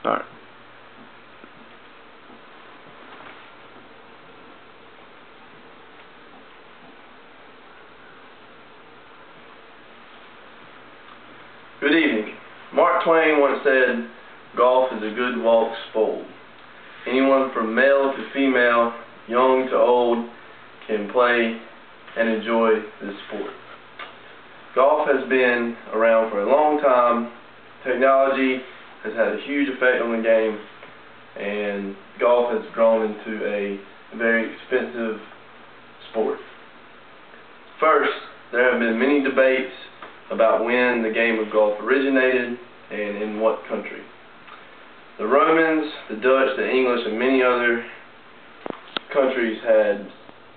Alright. Good evening. Mark Twain once said, "Golf is a good walk spoiled." Anyone from male to female, young to old, can play and enjoy this sport. Golf has been around for a long time. Technology has had a huge effect on the game, and golf has grown into a very expensive sport. First, there have been many debates about when the game of golf originated and in what country. The Romans, the Dutch, the English, and many other countries had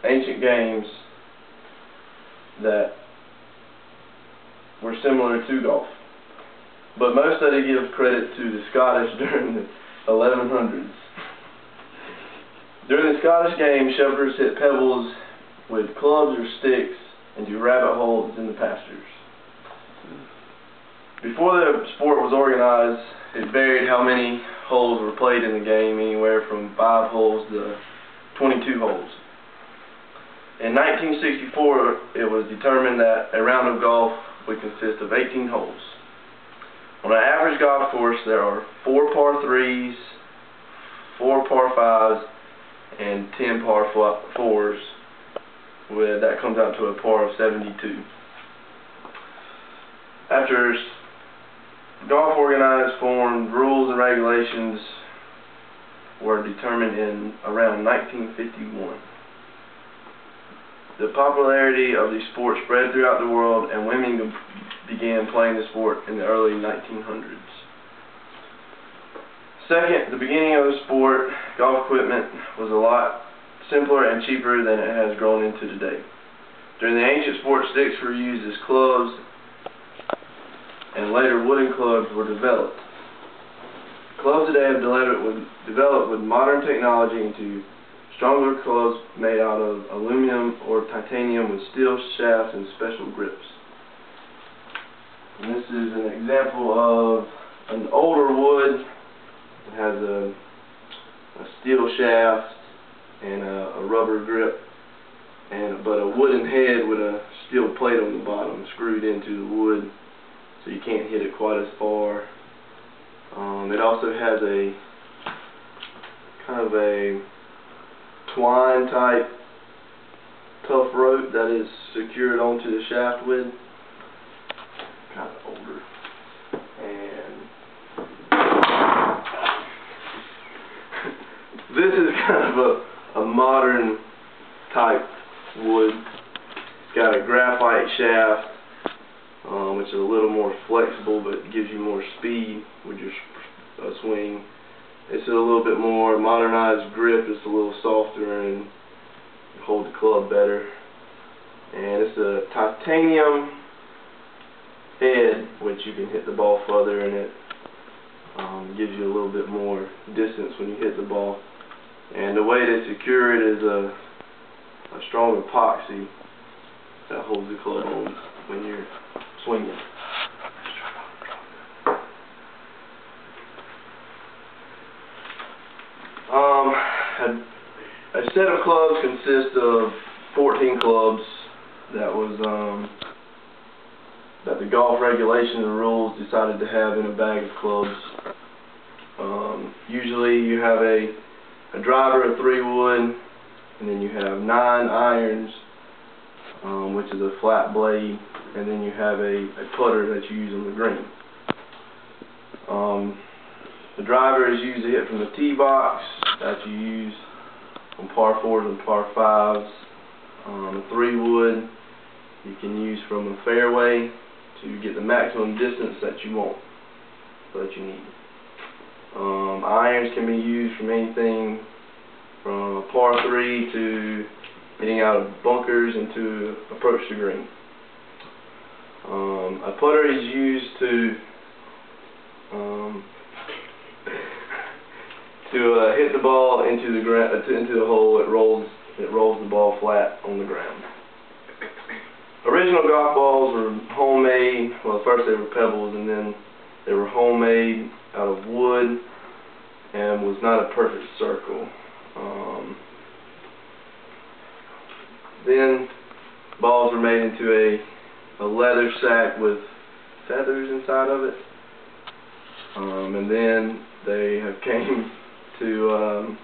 ancient games that were similar to golf. But most study gives credit to the Scottish during the 1100s. During the Scottish game, shepherders hit pebbles with clubs or sticks into rabbit holes in the pastures. Before the sport was organized, it varied how many holes were played in the game, anywhere from 5 holes to 22 holes. In 1964, it was determined that a round of golf would consist of 18 holes. On an average golf course, there are 4 par 3s, 4 par 5s, and 10 par 4s. That comes out to a par of 72. After golf organized formed, rules and regulations were determined in around 1951. The popularity of the sport spread throughout the world, and women began playing the sport in the early 1900s. Second, the beginning of the sport, golf equipment was a lot simpler and cheaper than it has grown into today. During the ancient sport, sticks were used as clubs, and later wooden clubs were developed. Clubs today have developed with modern technology into stronger clubs made out of aluminum or titanium with steel shafts and special grips. And this is an example of an older wood. It has a steel shaft and a rubber grip, but a wooden head with a steel plate on the bottom screwed into the wood, so you can't hit it quite as far. It also has a kind of a twine type tough rope that is secured onto the shaft with. Kind of older. And this is kind of a modern type wood. It's got a graphite shaft, which is a little more flexible, but gives you more speed with your swing. It's a little bit more modernized grip. It's a little softer and hold the club better. And it's a titanium head, which you can hit the ball further, and it gives you a little bit more distance when you hit the ball. And the way to secure it is a strong epoxy that holds the club on when you're swinging. A set of clubs consists of 14 clubs that the golf regulations and rules decided to have in a bag of clubs. Usually you have a driver, a 3-wood, and then you have 9 irons, which is a flat blade, and then you have a putter that you use on the green. The driver is used to hit from the tee box that you use on par 4s and par 5s. A 3-wood you can use from a fairway to get the maximum distance that you want, that you need. Irons can be used from anything from a par 3 to getting out of bunkers and to approach the green. A putter is used to hit the ball into the hole. It rolls the ball flat on the ground. Original golf balls were homemade. Well, first they were pebbles, and then they were homemade out of wood. and was not a perfect circle. Then balls were made into a leather sack with feathers inside of it, and then they have came to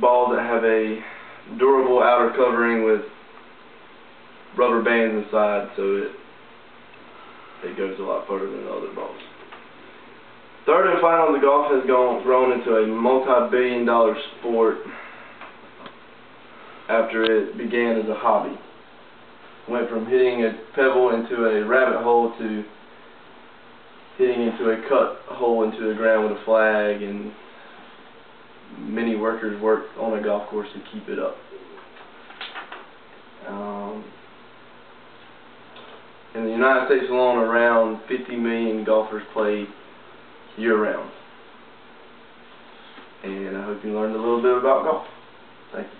balls that have a durable outer covering with rubber bands inside, so it goes a lot further than the other balls. Third and final, the golf has grown into a multi-billion-dollar sport after it began as a hobby. Went from hitting a pebble into a rabbit hole to hitting into a cut hole into the ground with a flag, and many workers work on a golf course to keep it up. In the United States alone, around 50 million golfers play year-round. And I hope you learned a little bit about golf. Thank you.